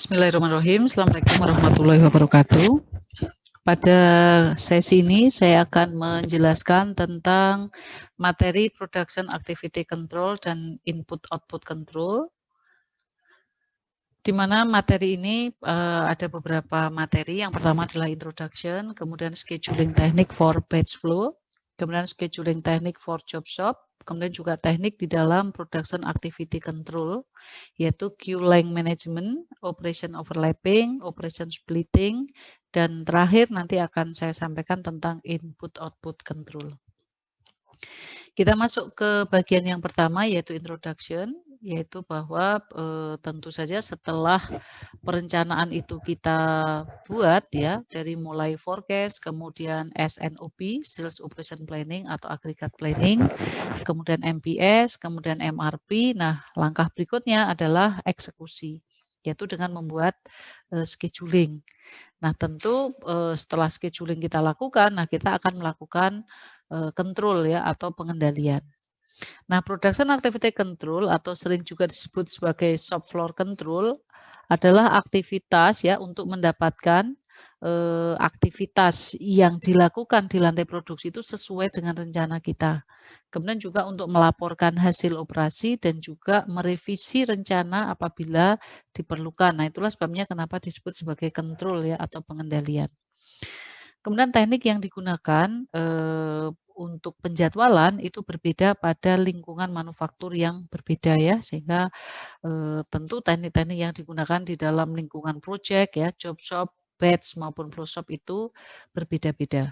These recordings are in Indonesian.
Bismillahirrahmanirrahim. Assalamualaikum warahmatullahi wabarakatuh. Pada sesi ini saya akan menjelaskan tentang materi Production Activity Control dan Input-Output Control. Di mana materi ini ada beberapa materi. Yang pertama adalah Introduction, kemudian Scheduling Technique for Batch Flow, kemudian Scheduling Technique for Job Shop, kemudian juga teknik di dalam Production Activity Control, yaitu Queue Length Management, Operation Overlapping, Operation Splitting, dan terakhir nanti akan saya sampaikan tentang Input-Output Control. Kita masuk ke bagian yang pertama, yaitu Introduction, yaitu bahwa tentu saja setelah perencanaan itu kita buat ya, dari mulai forecast, kemudian SNOP, Sales Operation Planning atau Aggregate Planning, kemudian MPS, kemudian MRP. Nah, langkah berikutnya adalah eksekusi, yaitu dengan membuat scheduling. Nah, tentu setelah scheduling kita lakukan, nah kita akan melakukan control ya atau pengendalian. Nah, Production Activity Control atau sering juga disebut sebagai shop floor control adalah aktivitas ya untuk mendapatkan aktivitas yang dilakukan di lantai produksi itu sesuai dengan rencana kita. Kemudian juga untuk melaporkan hasil operasi dan juga merevisi rencana apabila diperlukan. Nah, itulah sebabnya kenapa disebut sebagai control ya atau pengendalian. Kemudian teknik yang digunakan untuk penjadwalan itu berbeda pada lingkungan manufaktur yang berbeda ya, sehingga tentu teknik-teknik yang digunakan di dalam lingkungan project ya, job shop, batch maupun flow shop itu berbeda-beda.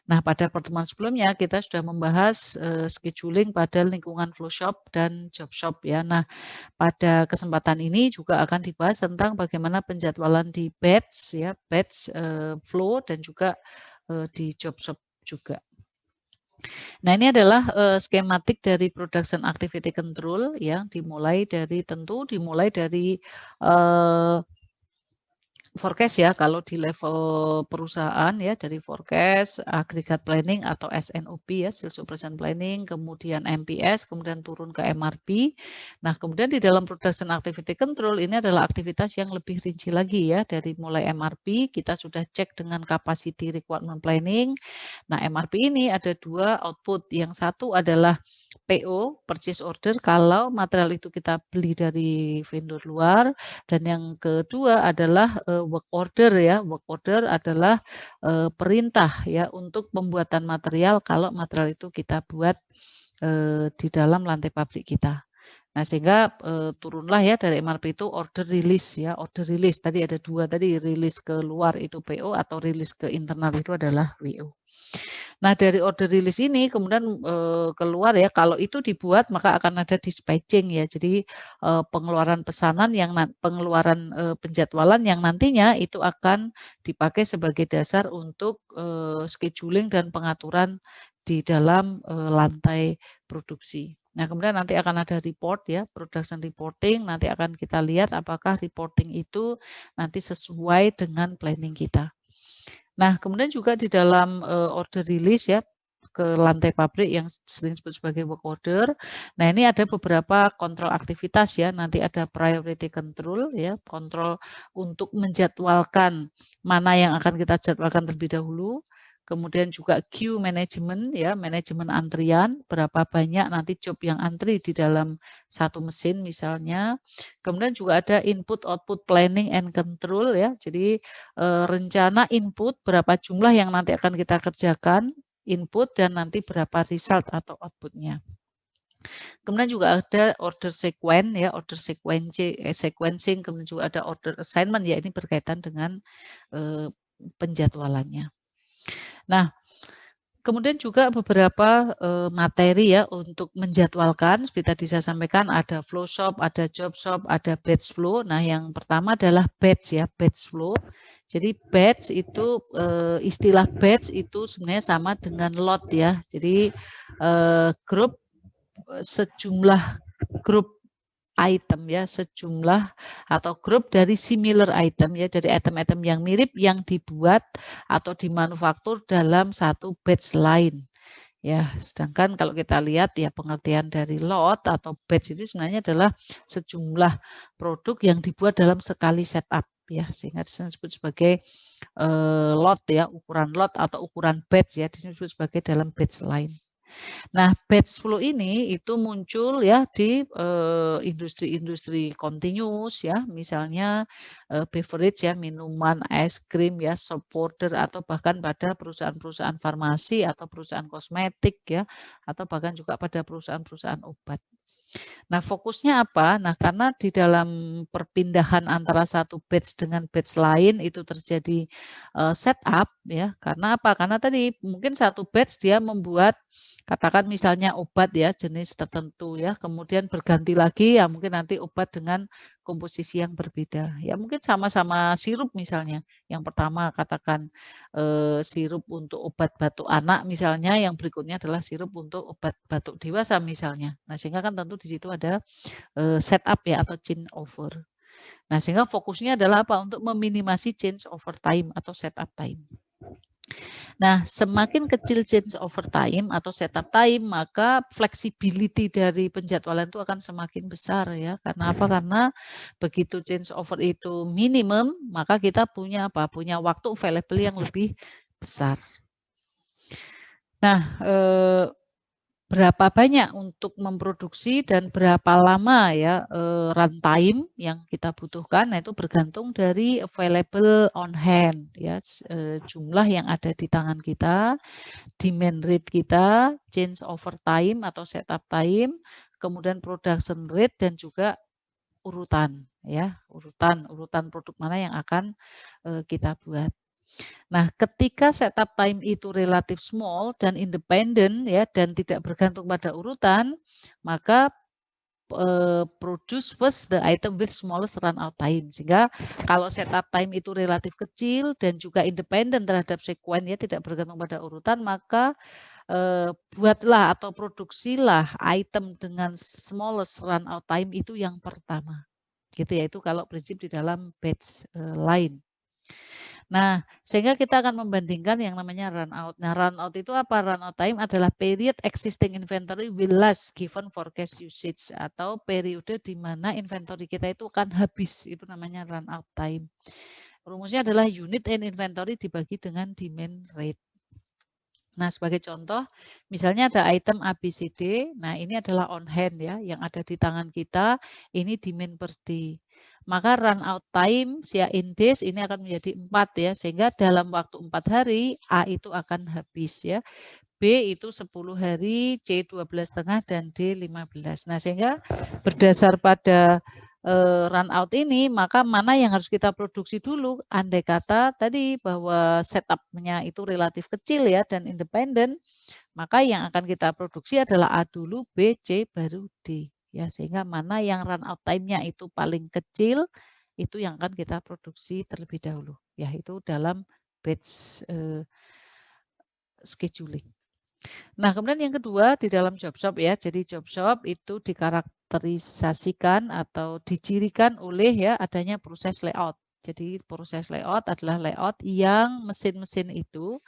Nah, pada pertemuan sebelumnya kita sudah membahas scheduling pada lingkungan flow shop dan job shop ya. Nah, pada kesempatan ini juga akan dibahas tentang bagaimana penjadwalan di batch ya, batch flow dan juga di job shop juga. Nah, ini adalah skematik dari Production Activity Control ya, dimulai dari forecast ya, kalau di level perusahaan ya, dari forecast, aggregate planning atau SNOP ya, Sales Operation Planning, kemudian MPS, kemudian turun ke MRP. Nah, kemudian di dalam Production Activity Control ini adalah aktivitas yang lebih rinci lagi ya, dari mulai MRP kita sudah cek dengan Capacity Requirement Planning. Nah, MRP ini ada dua output, yang satu adalah PO, purchase order, kalau material itu kita beli dari vendor luar, dan yang kedua adalah work order ya. Work order adalah perintah ya untuk pembuatan material kalau material itu kita buat di dalam lantai pabrik kita. Nah, sehingga turunlah ya dari MRP itu order release ya, order release. Tadi ada dua tadi, release ke luar itu PO atau release ke internal itu adalah WO. Nah, dari order release ini kemudian keluar ya, kalau itu dibuat maka akan ada dispatching ya. Jadi pengeluaran pesanan yang pengeluaran penjadwalan yang nantinya itu akan dipakai sebagai dasar untuk scheduling dan pengaturan di dalam lantai produksi. Nah, kemudian nanti akan ada report ya, production reporting, nanti akan kita lihat apakah reporting itu nanti sesuai dengan planning kita. Nah, kemudian juga di dalam order release ya, ke lantai pabrik yang sering disebut sebagai work order. Nah, ini ada beberapa kontrol aktivitas ya, nanti ada priority control ya, kontrol untuk menjadwalkan mana yang akan kita jadwalkan terlebih dahulu. Kemudian juga queue management ya, manajemen antrian, berapa banyak nanti job yang antri di dalam satu mesin misalnya. Kemudian juga ada input output planning and control ya. Jadi rencana input berapa jumlah yang nanti akan kita kerjakan, input dan nanti berapa result atau outputnya. Kemudian juga ada order sequence ya, order sequencing, kemudian juga ada order assignment ya, ini berkaitan dengan penjadwalannya. Nah, kemudian juga beberapa materi ya untuk menjadwalkan, seperti tadi saya sampaikan ada flow shop, ada job shop, ada batch flow. Nah, yang pertama adalah batch ya, batch flow. Jadi batch itu istilah batch itu sebenarnya sama dengan lot ya. Jadi grup sejumlah grup item ya, sejumlah atau grup dari similar item ya, dari item-item yang mirip yang dibuat atau dimanufaktur dalam satu batch line Ya, sedangkan kalau kita lihat ya pengertian dari lot atau batch itu sebenarnya adalah sejumlah produk yang dibuat dalam sekali setup ya, sehingga disebut sebagai lot ya, ukuran lot atau ukuran batch ya, disebut sebagai dalam batch line. Nah, batch flow ini itu muncul ya di industri-industri continuous ya, misalnya beverage ya, minuman, es krim ya, shop order atau bahkan pada perusahaan-perusahaan farmasi atau perusahaan kosmetik ya, atau bahkan juga pada perusahaan-perusahaan obat. Nah, fokusnya apa? Nah, karena di dalam perpindahan antara satu batch dengan batch lain itu terjadi setup ya. Karena apa? Karena tadi mungkin satu batch dia membuat katakan misalnya obat ya jenis tertentu ya, kemudian berganti lagi ya mungkin nanti obat dengan komposisi yang berbeda. Ya mungkin sama-sama sirup misalnya. Yang pertama katakan sirup untuk obat batuk anak misalnya, yang berikutnya adalah sirup untuk obat batuk dewasa misalnya. Nah, sehingga kan tentu di situ ada setup ya atau change over. Nah, sehingga fokusnya adalah apa? Untuk meminimasi change over time atau setup time. Nah, semakin kecil change over time atau setup time, maka flexibility dari penjadwalan itu akan semakin besar ya. Karena apa? Karena begitu change over itu minimum, maka kita punya apa? Punya waktu available yang lebih besar. Nah, berapa banyak untuk memproduksi dan berapa lama ya runtime yang kita butuhkan, nah itu bergantung dari available on hand ya, jumlah yang ada di tangan kita, demand rate kita, change over time atau setup time, kemudian production rate dan juga urutan ya, urutan produk mana yang akan kita buat. Nah, ketika setup time itu relatif small dan independen ya dan tidak bergantung pada urutan, maka produce first the item with smallest run out time. Sehingga kalau setup time itu relatif kecil dan juga independen terhadap sekuen ya tidak bergantung pada urutan, maka buatlah atau produksilah item dengan smallest run out time itu yang pertama. Gitu ya, itu kalau prinsip di dalam batch line. Nah, sehingga kita akan membandingkan yang namanya run out. Nah, run out itu apa? Run out time adalah period existing inventory will last given forecast usage atau periode di mana inventory kita itu akan habis. Itu namanya run out time. Rumusnya adalah unit and inventory dibagi dengan demand rate. Nah, sebagai contoh, misalnya ada item ABCD, nah ini adalah on hand ya, yang ada di tangan kita, ini demand per day. Maka run out time SIA in days ini akan menjadi 4 ya, sehingga dalam waktu 4 hari A itu akan habis ya. B itu 10 hari, C 12,5 dan D 15. Nah, sehingga berdasar pada run out ini, maka mana yang harus kita produksi dulu? Andai kata tadi bahwa setup-nya itu relatif kecil ya dan independen, maka yang akan kita produksi adalah A dulu, B, C, baru D. Ya, sehingga mana yang run out time-nya itu paling kecil, itu yang akan kita produksi terlebih dahulu. Ya, itu dalam batch scheduling. Nah, kemudian yang kedua di dalam job shop ya. Jadi job shop itu dikarakterisasikan atau dicirikan oleh ya adanya proses layout. Jadi proses layout adalah layout yang mesin-mesin itu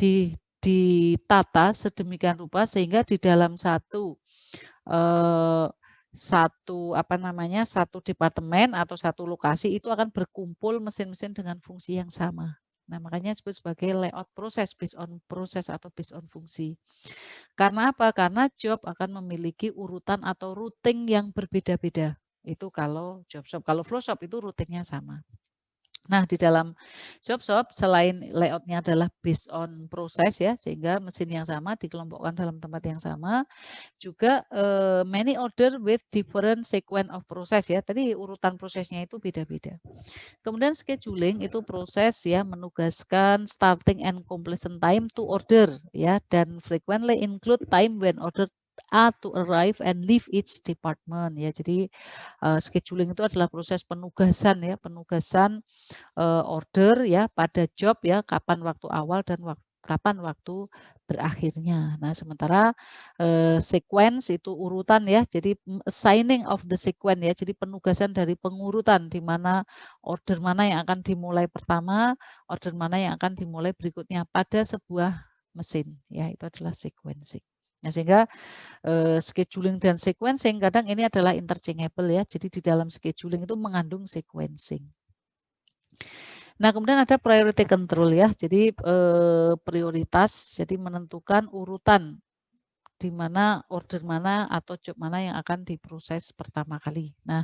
ditata sedemikian rupa sehingga di dalam satu satu departemen atau satu lokasi itu akan berkumpul mesin-mesin dengan fungsi yang sama. Nah, makanya disebut sebagai layout proses, based on proses atau based on fungsi. Karena apa? Karena job akan memiliki urutan atau routing yang berbeda-beda. Itu kalau job shop. Kalau flow shop itu routingnya sama. Nah, di dalam job shop selain layoutnya adalah based on proses ya, sehingga mesin yang sama dikelompokkan dalam tempat yang sama, juga many order with different sequence of process ya. Tadi urutan prosesnya itu beda-beda. Kemudian scheduling itu proses ya menugaskan starting and completion time to order ya dan frequently include time when order are to arrive and leave each department ya. Jadi scheduling itu adalah proses penugasan ya, penugasan order ya pada job ya, kapan waktu awal dan kapan waktu berakhirnya. Nah, sementara sequence itu urutan ya, jadi assigning of the sequence ya, jadi penugasan dari pengurutan di mana order mana yang akan dimulai pertama, order mana yang akan dimulai berikutnya pada sebuah mesin, ya itu adalah sequencing. Nah, sehingga scheduling dan sequencing kadang ini adalah interchangeable ya. Jadi di dalam scheduling itu mengandung sequencing. Nah, kemudian ada priority control ya. Jadi prioritas, jadi menentukan urutan di mana order mana atau job mana yang akan diproses pertama kali. Nah,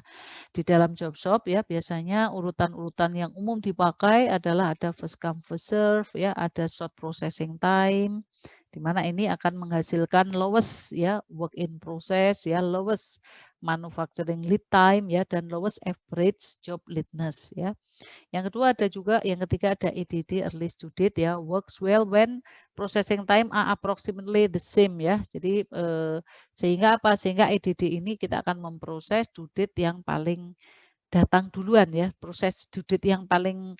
di dalam job shop ya biasanya urutan-urutan yang umum dipakai adalah ada first come first serve ya, ada short processing time, di mana ini akan menghasilkan lowest ya work in process ya, lowest manufacturing lead time ya, dan lowest average job leadness ya. Yang kedua ada juga, yang ketiga ada EDD, earliest due date ya, works well when processing time are approximately the same ya. Jadi sehingga apa? Sehingga EDD ini kita akan memproses due date yang paling datang duluan ya, proses due date yang paling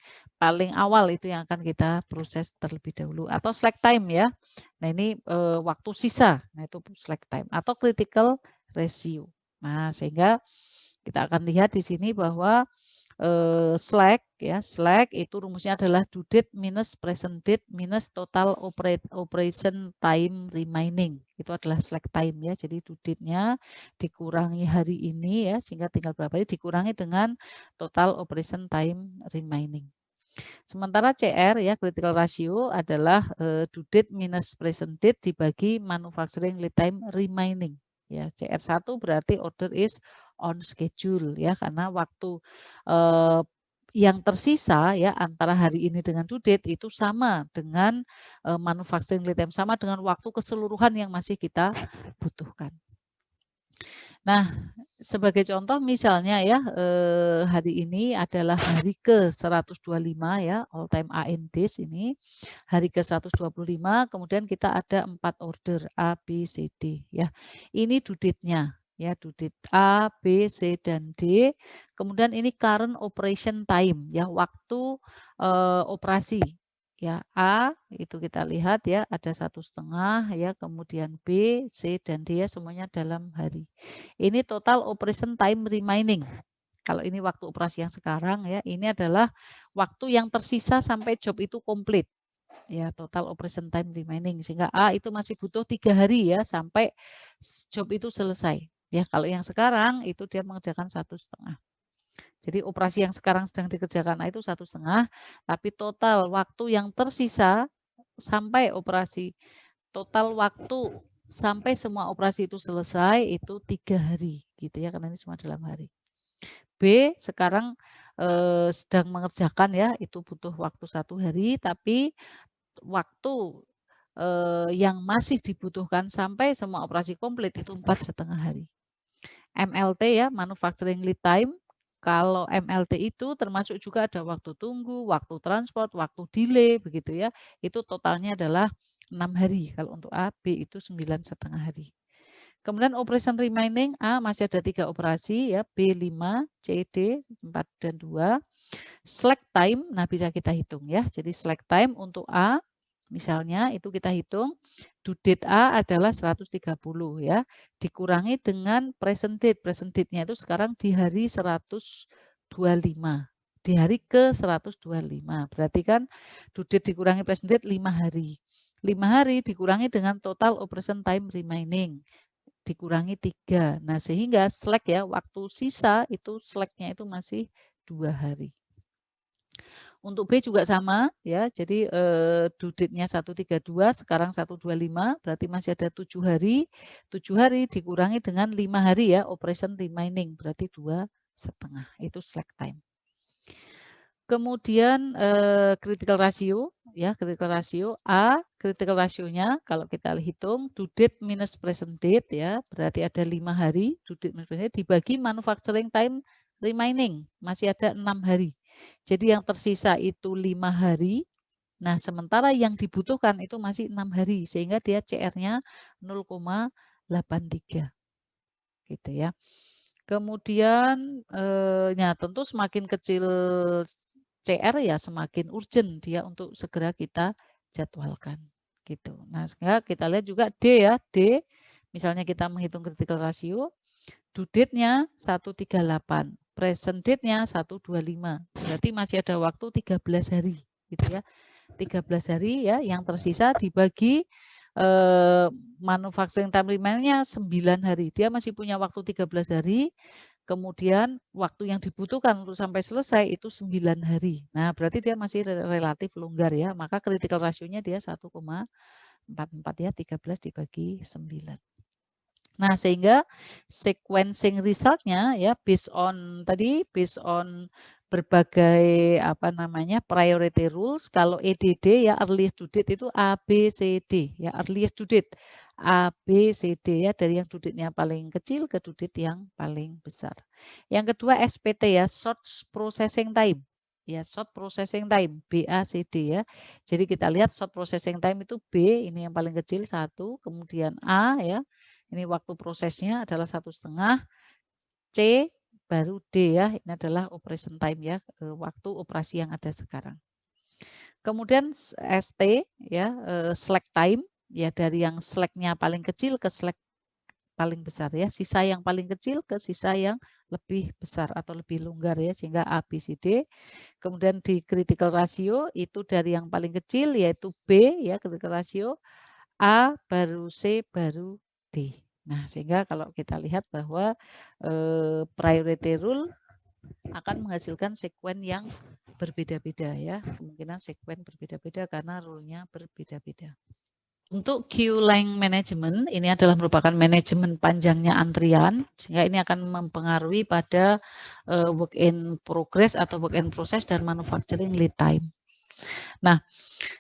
awal itu yang akan kita proses terlebih dahulu, atau slack time ya. Nah ini waktu sisa, nah itu slack time atau critical ratio. Nah sehingga kita akan lihat di sini bahwa slack ya, slack itu rumusnya adalah due date minus present date minus total operation time remaining. Itu adalah slack time ya. Jadi due date-nya dikurangi hari ini ya, sehingga tinggal berapa hari dikurangi dengan total operation time remaining. Sementara CR ya, critical ratio adalah due date minus present date dibagi manufacturing lead time remaining. Ya, CR1 berarti order is on schedule ya, karena waktu yang tersisa ya antara hari ini dengan due date itu sama dengan manufacturing lead time, sama dengan waktu keseluruhan yang masih kita butuhkan. Nah, sebagai contoh misalnya ya, hari ini adalah hari ke-125 ya, all time A in days ini. Hari ke-125, kemudian kita ada 4 order A, B, C, D ya. Ini due date-nya ya, due date A, B, C, dan D. Kemudian ini current operation time ya, waktu operasi. Ya, A itu kita lihat ya ada 1,5 ya, kemudian B, C, dan D ya semuanya dalam hari. Ini total operation time remaining. Kalau ini waktu operasi yang sekarang ya, ini adalah waktu yang tersisa sampai job itu komplit. Ya, total operation time remaining. Sehingga A itu masih butuh 3 hari ya sampai job itu selesai. Ya, kalau yang sekarang itu dia mengerjakan 1,5. Jadi operasi yang sekarang sedang dikerjakan A itu 1,5, tapi total waktu yang tersisa sampai operasi, total waktu sampai semua operasi itu selesai itu 3 hari gitu ya, karena ini semua dalam hari. B sekarang sedang mengerjakan ya, itu butuh waktu 1 hari, tapi waktu yang masih dibutuhkan sampai semua operasi komplit itu 4,5 hari. MLT ya, manufacturing lead time. Kalau MLT itu termasuk juga ada waktu tunggu, waktu transport, waktu delay begitu ya. Itu totalnya adalah 6 hari. Kalau untuk A, B itu 9,5 hari. Kemudian operation remaining, A masih ada 3 operasi ya, B 5, C, D 4 dan 2. Slack time, nah bisa kita hitung ya. Jadi slack time untuk A misalnya itu kita hitung due date A adalah 130 ya, dikurangi dengan present date. Present date-nya itu sekarang di hari 125. Di hari ke-125. Berarti kan due date dikurangi present date 5 hari. 5 hari dikurangi dengan total operation time remaining. Dikurangi 3. Nah, sehingga slack ya, waktu sisa itu slack-nya itu masih 2 hari. Untuk B juga sama ya, jadi due date-nya 132, sekarang 125, berarti masih ada 7 hari. 7 hari dikurangi dengan 5 hari ya, operation remaining, berarti 2,5, itu slack time. Kemudian critical ratio ya, critical ratio A, critical ratio-nya kalau kita hitung due date minus present date ya, berarti ada 5 hari due date minus present date dibagi manufacturing time remaining, masih ada 6 hari. Jadi yang tersisa itu 5 hari. Nah, sementara yang dibutuhkan itu masih 6 hari sehingga dia CR-nya 0,83. Gitu ya. Kemudian ya tentu semakin kecil CR ya semakin urgent dia untuk segera kita jadwalkan gitu. Nah, sehingga kita lihat juga D ya, D misalnya kita menghitung critical ratio, due date-nya 138, present date-nya 125. Berarti masih ada waktu 13 hari gitu ya. 13 hari ya, yang tersisa dibagi manufacturing time remainnya 9 hari. Dia masih punya waktu 13 hari, kemudian waktu yang dibutuhkan untuk sampai selesai itu 9 hari. Nah, berarti dia masih relatif longgar ya, maka critical ratio-nya dia 1,44 ya, 13 dibagi 9. Nah, sehingga sequencing result-nya ya based on berbagai priority rules. Kalau EDD ya earliest due date itu ABCD ya, earliest due date ABCD ya, dari yang due date-nya paling kecil ke due date yang paling besar. Yang kedua SPT ya, short processing time. Ya, short processing time BACD ya. Jadi kita lihat short processing time itu B, ini yang paling kecil 1, kemudian A ya. Ini waktu prosesnya adalah 1,5, C baru D ya, ini adalah operation time ya, waktu operasi yang ada sekarang. Kemudian ST ya, slack time ya, dari yang slack-nya paling kecil ke slack paling besar ya, sisa yang paling kecil ke sisa yang lebih besar atau lebih longgar ya, sehingga ABCD. Kemudian di critical ratio itu dari yang paling kecil yaitu B ya, critical ratio, A baru C baru D. Nah, sehingga kalau kita lihat bahwa priority rule akan menghasilkan sekuen yang berbeda-beda ya. Kemungkinan sekuen berbeda-beda karena rule-nya berbeda-beda. Untuk queue length management, ini adalah merupakan manajemen panjangnya antrian, sehingga ini akan mempengaruhi pada work in progress atau work in process dan manufacturing lead time. Nah,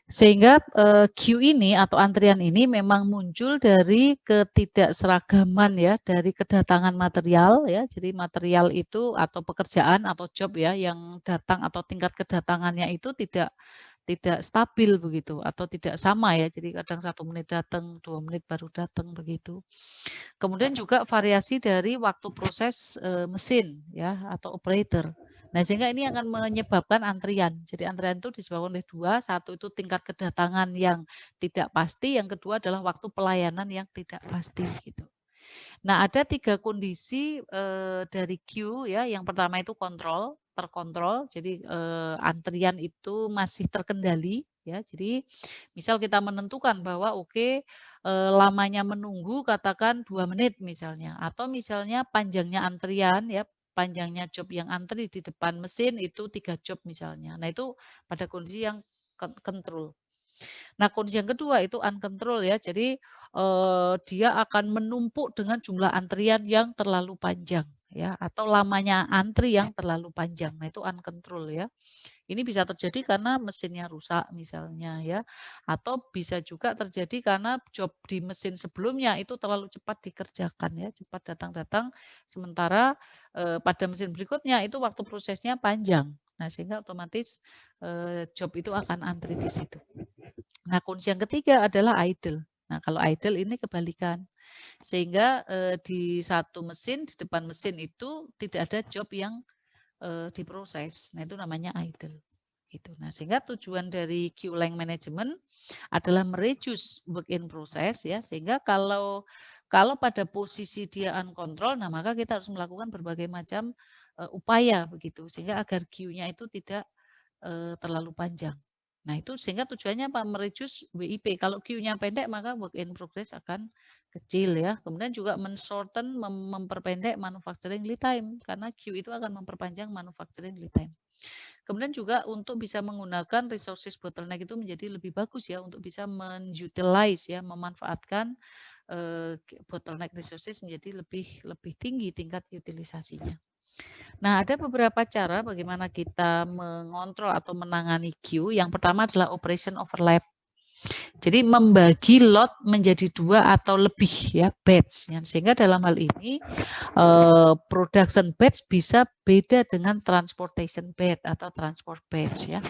sehingga queue ini atau antrian ini memang muncul dari ketidakseragaman ya, dari kedatangan material ya. Jadi material itu atau pekerjaan atau job ya yang datang atau tingkat kedatangannya itu tidak stabil begitu atau tidak sama ya. Jadi kadang 1 menit datang, 2 menit baru datang begitu. Kemudian juga variasi dari waktu proses mesin ya atau operator. Nah, sehingga ini akan menyebabkan antrian. Jadi antrian itu disebabkan oleh dua, satu itu tingkat kedatangan yang tidak pasti, yang kedua adalah waktu pelayanan yang tidak pasti gitu. Nah, ada 3 kondisi dari queue ya. Yang pertama itu terkontrol. Jadi antrian itu masih terkendali ya. Jadi misal kita menentukan bahwa oke, lamanya menunggu katakan 2 menit misalnya, atau misalnya panjangnya antrian ya, panjangnya job yang antri di depan mesin itu 3 job misalnya. Nah, itu pada kondisi yang control. Nah, kondisi yang kedua itu uncontrol ya. Jadi dia akan menumpuk dengan jumlah antrian yang terlalu panjang ya, atau lamanya antri yang terlalu panjang. Nah, itu uncontrol ya. Ini bisa terjadi karena mesinnya rusak misalnya ya, atau bisa juga terjadi karena job di mesin sebelumnya itu terlalu cepat dikerjakan ya, cepat datang-datang, sementara pada mesin berikutnya itu waktu prosesnya panjang. Nah, sehingga otomatis job itu akan antri di situ. Nah, kunci yang ketiga adalah idle. Nah, kalau idle ini kebalikan. Sehingga di satu mesin, di depan mesin itu tidak ada job yang diproses. Nah, itu namanya idle. Gitu. Nah, sehingga tujuan dari queue length management adalah mereduce work in process ya, sehingga kalau pada posisi dia uncontrol, nah maka kita harus melakukan berbagai macam upaya begitu, sehingga agar queue-nya itu tidak terlalu panjang. Nah, itu sehingga tujuannya apa? Mereduce WIP. Kalau queue-nya pendek, maka work in progress akan kecil ya. Kemudian juga men-shorten, memperpendek manufacturing lead time, karena queue itu akan memperpanjang manufacturing lead time. Kemudian juga untuk bisa menggunakan resources bottleneck itu menjadi lebih bagus ya, untuk bisa men-utilize ya, memanfaatkan bottleneck resources menjadi lebih tinggi tingkat utilisasinya. Nah, ada beberapa cara bagaimana kita mengontrol atau menangani queue. Yang pertama adalah operation overlap. Jadi membagi lot menjadi 2 atau lebih ya, batch. Sehingga dalam hal ini production batch bisa beda dengan transportation batch atau transport batch ya.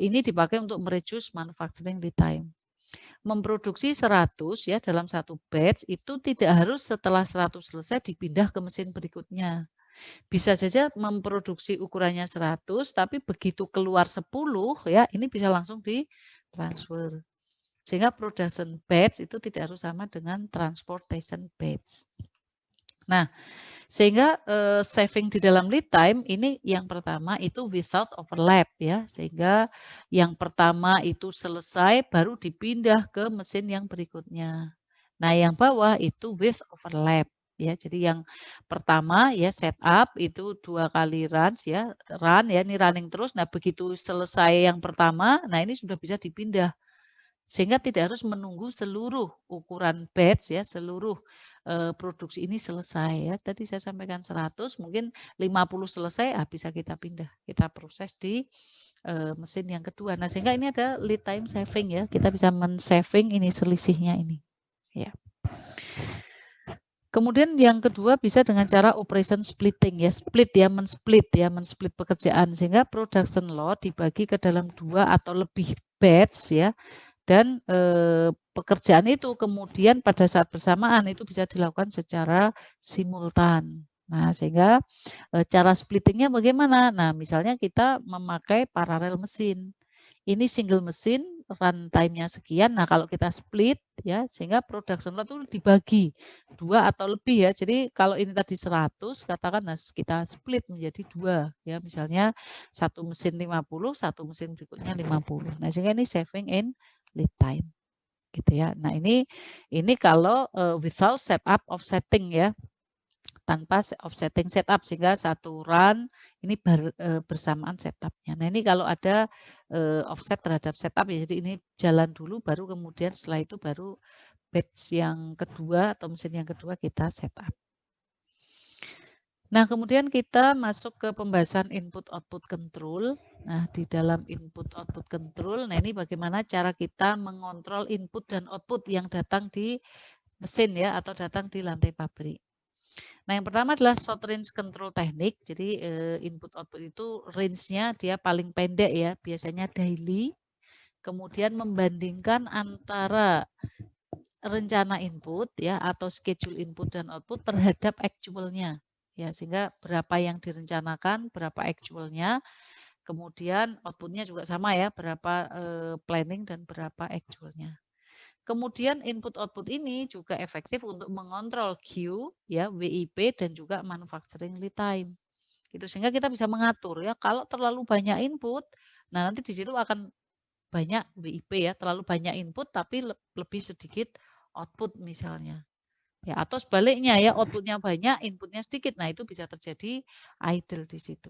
Ini dipakai untuk mereduce manufacturing lead time. Memproduksi 100 ya dalam satu batch itu tidak harus setelah 100 selesai dipindah ke mesin berikutnya. Bisa saja memproduksi ukurannya 100, tapi begitu keluar 10 ya, ini bisa langsung ditransfer. Sehingga production batch itu tidak harus sama dengan transportation batch. Nah, sehingga saving di dalam lead time ini yang pertama itu without overlap ya, sehingga yang pertama itu selesai baru dipindah ke mesin yang berikutnya. Nah, yang bawah itu with overlap ya. Jadi yang pertama ya setup itu 2 kali run ya, ini running terus. Nah, begitu selesai yang pertama, nah ini sudah bisa dipindah. Sehingga tidak harus menunggu seluruh ukuran batch ya, seluruh produksi ini selesai ya. Tadi saya sampaikan 100, mungkin 50 selesai, bisa kita pindah, kita proses di mesin yang kedua. Nah, sehingga ini ada lead time saving ya. Kita bisa men-saving ini selisihnya ini. Ya. Kemudian yang kedua bisa dengan cara operation splitting ya, men-split pekerjaan sehingga production lot dibagi ke dalam 2 atau lebih batch ya. Dan pekerjaan itu kemudian pada saat bersamaan itu bisa dilakukan secara simultan. Nah, sehingga cara splittingnya bagaimana? Nah, misalnya kita memakai paralel mesin. Ini single mesin, runtime-nya sekian. Nah, kalau kita split ya, sehingga production lot itu dibagi 2 atau lebih ya. Jadi kalau ini tadi 100, katakan kita split menjadi 2 ya. Misalnya satu mesin 50, satu mesin berikutnya 50. Nah, sehingga ini saving in lead time gitu ya. Nah, ini kalau without setup offsetting ya. Tanpa offsetting setup sehingga satu run ini bersamaan setupnya. Nah, ini kalau ada offset terhadap setup ya, jadi ini jalan dulu baru kemudian setelah itu baru batch yang kedua atau mesin yang kedua kita setup. Nah, kemudian kita masuk ke pembahasan input-output control. Nah, di dalam input-output control, nah ini bagaimana cara kita mengontrol input dan output yang datang di mesin ya, atau datang di lantai pabrik. Nah, yang pertama adalah short range control teknik. Jadi input-output itu range-nya dia paling pendek ya, biasanya daily. Kemudian membandingkan antara rencana input ya atau schedule input dan output terhadap actual-nya. Ya, sehingga berapa yang direncanakan, berapa actual-nya, kemudian output-nya juga sama ya, berapa planning dan berapa actual-nya. Kemudian input-output ini juga efektif untuk mengontrol Q, ya, WIP, dan juga manufacturing lead time. Gitu, sehingga kita bisa mengatur ya, kalau terlalu banyak input, nah nanti di situ akan banyak WIP ya, terlalu banyak input tapi lebih sedikit output misalnya. Ya, atau sebaliknya ya, outputnya banyak, inputnya sedikit. Nah, itu bisa terjadi idle di situ.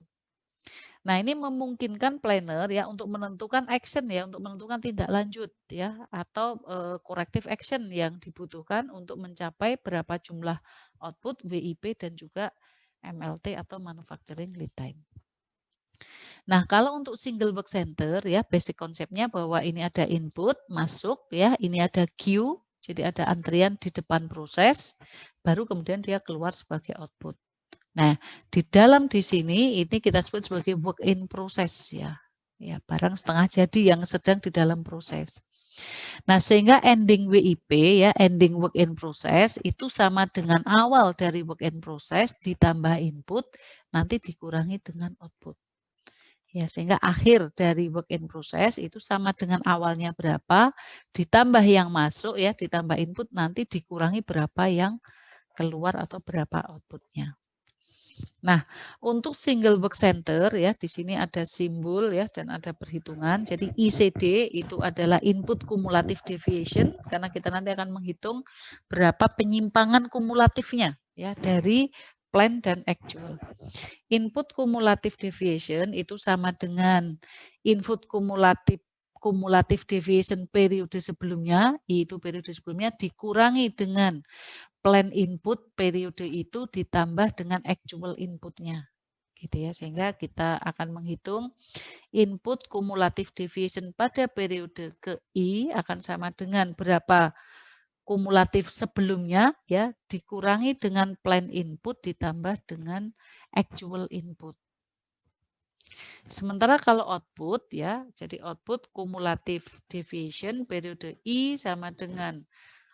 Nah, ini memungkinkan planner ya untuk menentukan action ya, untuk menentukan tindak lanjut ya atau corrective action yang dibutuhkan untuk mencapai berapa jumlah output, WIP dan juga MLT atau manufacturing lead time. Nah, kalau untuk single work center ya basic konsepnya bahwa ini ada input masuk ya, ini ada queue, jadi ada antrian di depan proses, baru kemudian dia keluar sebagai output. Nah, di sini ini kita sebut sebagai work in process ya. Ya, barang setengah jadi yang sedang di dalam proses. Nah, sehingga ending WIP ya, ending work in process itu sama dengan awal dari work in process ditambah input nanti dikurangi dengan output. Ya, sehingga akhir dari work in process itu sama dengan awalnya berapa, ditambah yang masuk ya, ditambah input nanti dikurangi berapa yang keluar atau berapa outputnya. Nah, untuk single work center ya, di sini ada simbol ya dan ada perhitungan. Jadi ICD itu adalah input cumulative deviation karena kita nanti akan menghitung berapa penyimpangan kumulatifnya ya dari plan dan actual. Input cumulative deviation itu sama dengan input cumulative deviation periode sebelumnya, yaitu periode sebelumnya dikurangi dengan plan input periode itu ditambah dengan actual inputnya. Gitu ya, sehingga kita akan menghitung input cumulative deviation pada periode ke I akan sama dengan berapa kumulatif sebelumnya ya dikurangi dengan plan input ditambah dengan actual input. Sementara kalau output ya, jadi output cumulative deviation periode I sama dengan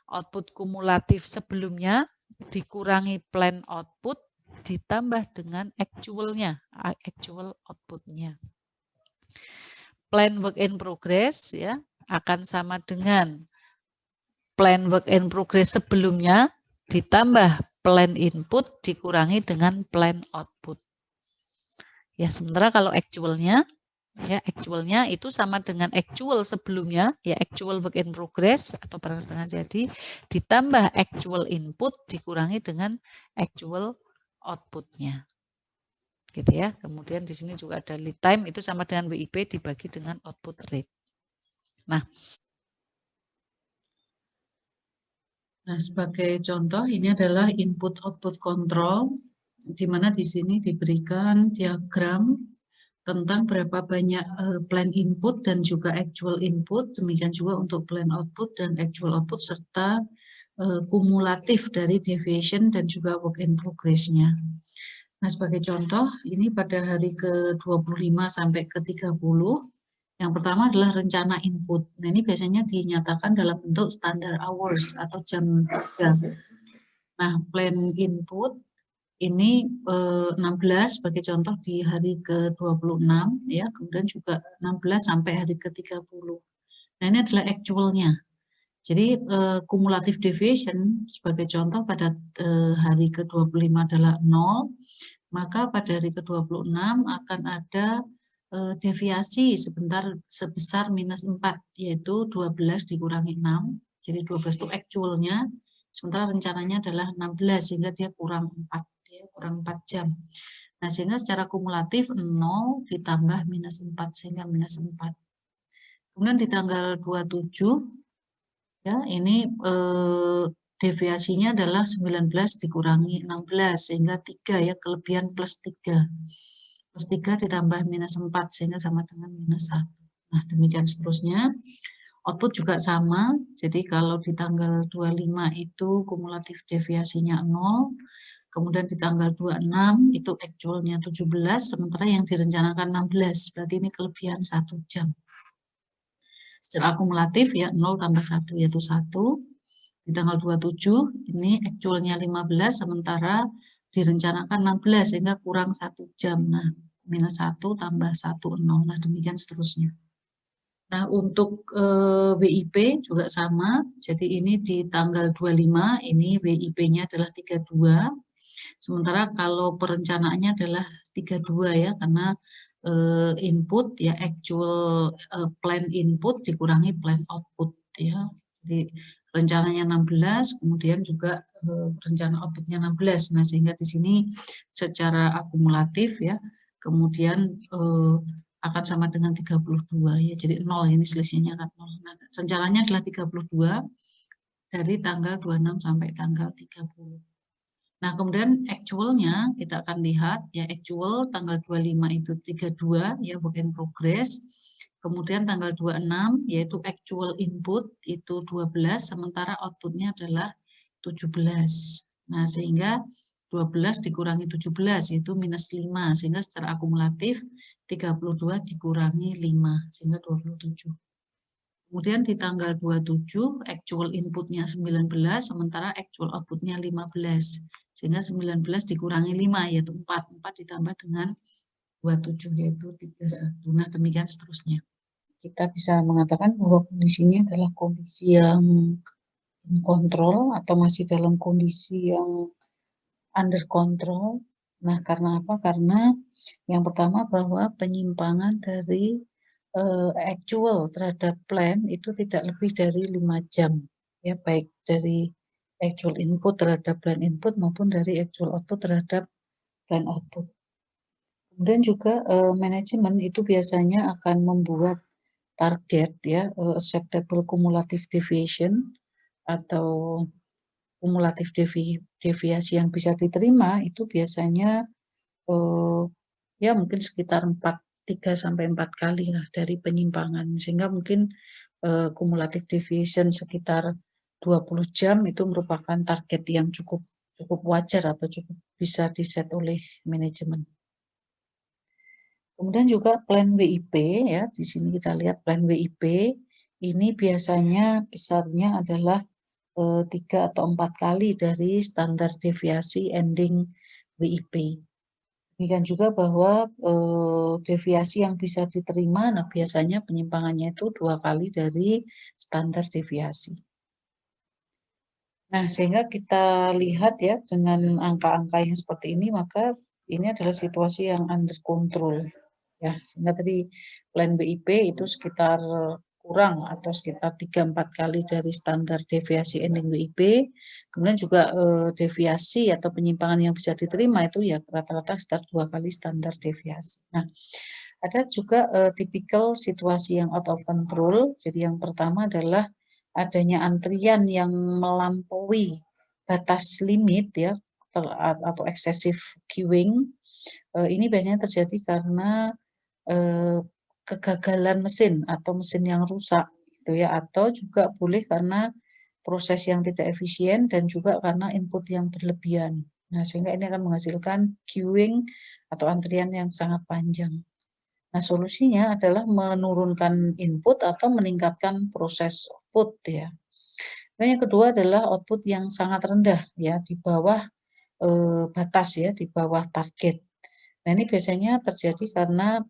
output kumulatif sebelumnya dikurangi plan output ditambah dengan actual-nya, actual output-nya. Plan work in progress ya akan sama dengan plan work in progress sebelumnya ditambah plan input dikurangi dengan plan output. Ya, sementara kalau actualnya, ya actualnya itu sama dengan actual sebelumnya, ya actual work in progress atau barang setengah jadi, ditambah actual input dikurangi dengan actual outputnya. Gitu ya. Kemudian di sini juga ada lead time, itu sama dengan WIP dibagi dengan output rate. Nah, sebagai contoh ini adalah input-output control, di mana di sini diberikan diagram tentang berapa banyak plan input dan juga actual input, demikian juga untuk plan output dan actual output, serta kumulatif dari deviation dan juga work in progress-nya. Nah, sebagai contoh, ini pada hari ke-25 sampai ke-30, yang pertama adalah rencana input. Nah, ini biasanya dinyatakan dalam bentuk standar hours atau jam kerja. Nah, plan input ini 16 sebagai contoh di hari ke-26 ya, kemudian juga 16 sampai hari ke-30. Nah, ini adalah actualnya. Jadi kumulatif deviation sebagai contoh pada hari ke-25 adalah 0, maka pada hari ke-26 akan ada deviasi sebesar minus 4, yaitu 12 dikurangi 6. Jadi 12 itu actualnya, sementara rencananya adalah 16, sehingga dia kurang 4, ya, kurang 4 jam. Nah, sehingga secara kumulatif 0 ditambah minus 4, sehingga minus 4. Kemudian di tanggal 27, ya, ini deviasinya adalah 19 dikurangi 16, sehingga 3, ya, kelebihan plus 3. Plus 3 ditambah minus 4, sehingga sama dengan minus 1. Nah, demikian seterusnya. Output juga sama, jadi kalau di tanggal 25 itu kumulatif deviasinya 0, kemudian di tanggal 26 itu actualnya 17, sementara yang direncanakan 16, berarti ini kelebihan 1 jam. Secara akumulatif ya 0 tambah 1 yaitu 1. Di tanggal 27 ini actualnya 15, sementara direncanakan 16, sehingga kurang 1 jam. Nah, minus 1 tambah 1, 0. Nah, demikian seterusnya. Nah, untuk WIP juga sama. Jadi ini di tanggal 25, ini WIP-nya adalah 32. Sementara kalau perencanaannya adalah 32 ya, karena input ya actual plan input dikurangi plan output ya. Jadi rencananya 16, kemudian juga rencana outputnya 16. Nah, sehingga di sini secara akumulatif ya, kemudian akan sama dengan 32 ya. Jadi 0, ini selisihnya akan 0. Nah, rencananya adalah 32 dari tanggal 26 sampai tanggal 30. Nah, kemudian actualnya kita akan lihat ya, actual tanggal 25 itu 32 ya, work in progress. Kemudian tanggal 26 yaitu actual input itu 12, sementara outputnya adalah 17. Nah, sehingga 12 dikurangi 17 yaitu minus 5, sehingga secara akumulatif 32 dikurangi 5, sehingga 27. Kemudian di tanggal 27 actual inputnya 19, sementara actual outputnya 15. Sehingga 19 dikurangi 5 yaitu 4. 4 ditambah dengan 27 yaitu 31. Nah, demikian seterusnya. Kita bisa mengatakan bahwa kondisinya adalah kondisi yang kontrol atau masih dalam kondisi yang under control. Nah, karena apa? Karena yang pertama bahwa penyimpangan dari actual terhadap plan itu tidak lebih dari 5 jam. Ya, baik dari actual input terhadap plan input maupun dari actual output terhadap plan output. Kemudian juga manajemen itu biasanya akan membuat target ya, acceptable cumulative deviation atau kumulatif deviasi yang bisa diterima itu biasanya ya mungkin sekitar 3 sampai 4 kali lah dari penyimpangan, sehingga mungkin kumulatif deviation sekitar 20 jam itu merupakan target yang cukup wajar atau cukup bisa diset oleh manajemen. Kemudian juga plan WIP ya, di sini kita lihat plan WIP ini biasanya besarnya adalah 3 atau 4 kali dari standar deviasi ending WIP. Demikian juga bahwa deviasi yang bisa diterima, nah biasanya penyimpangannya itu 2 kali dari standar deviasi. Nah, sehingga kita lihat ya dengan angka-angka yang seperti ini, maka ini adalah situasi yang under control. Ya, sehingga tadi plan BIP itu sekitar kurang atau sekitar 3-4 kali dari standar deviasi ending BIP. Kemudian juga deviasi atau penyimpangan yang bisa diterima itu ya rata-rata sekitar 2 kali standar deviasi. Nah, ada juga tipikal situasi yang out of control. Jadi yang pertama adalah adanya antrian yang melampaui batas limit ya atau excessive queuing. Ini biasanya terjadi karena kegagalan mesin atau mesin yang rusak gitu ya, atau juga boleh karena proses yang tidak efisien dan juga karena input yang berlebihan. Nah, sehingga ini akan menghasilkan queuing atau antrian yang sangat panjang. Nah, solusinya adalah menurunkan input atau meningkatkan proses output ya. Nah, yang kedua adalah output yang sangat rendah ya, di bawah batas ya, di bawah target. Nah, ini biasanya terjadi karena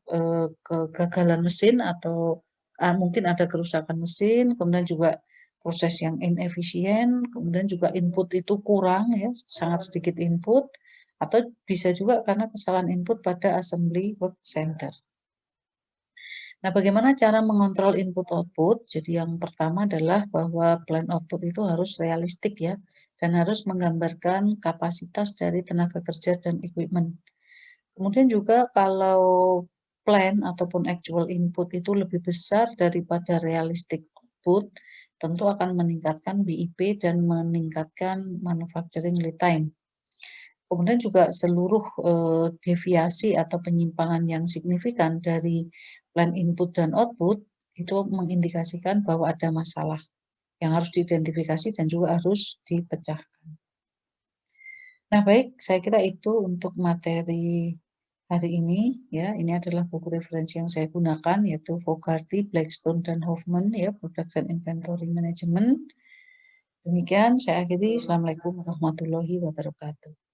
kegagalan mesin atau mungkin ada kerusakan mesin, kemudian juga proses yang inefisien, kemudian juga input itu kurang ya, sangat sedikit input, atau bisa juga karena kesalahan input pada assembly work center. Nah, bagaimana cara mengontrol input output? Jadi yang pertama adalah bahwa plan output itu harus realistik ya, dan harus menggambarkan kapasitas dari tenaga kerja dan equipment. Kemudian juga kalau plan ataupun actual input itu lebih besar daripada realistic output, tentu akan meningkatkan BIP dan meningkatkan manufacturing lead time. Kemudian juga seluruh deviasi atau penyimpangan yang signifikan dari plan input dan output itu mengindikasikan bahwa ada masalah yang harus diidentifikasi dan juga harus dipecahkan. Nah, baik, saya kira itu untuk materi hari ini ya. Ini adalah buku referensi yang saya gunakan yaitu Fogarty, Blackstone dan Hoffman ya, Production Inventory Management. Demikian saya akhiri. Assalamualaikum warahmatullahi wabarakatuh.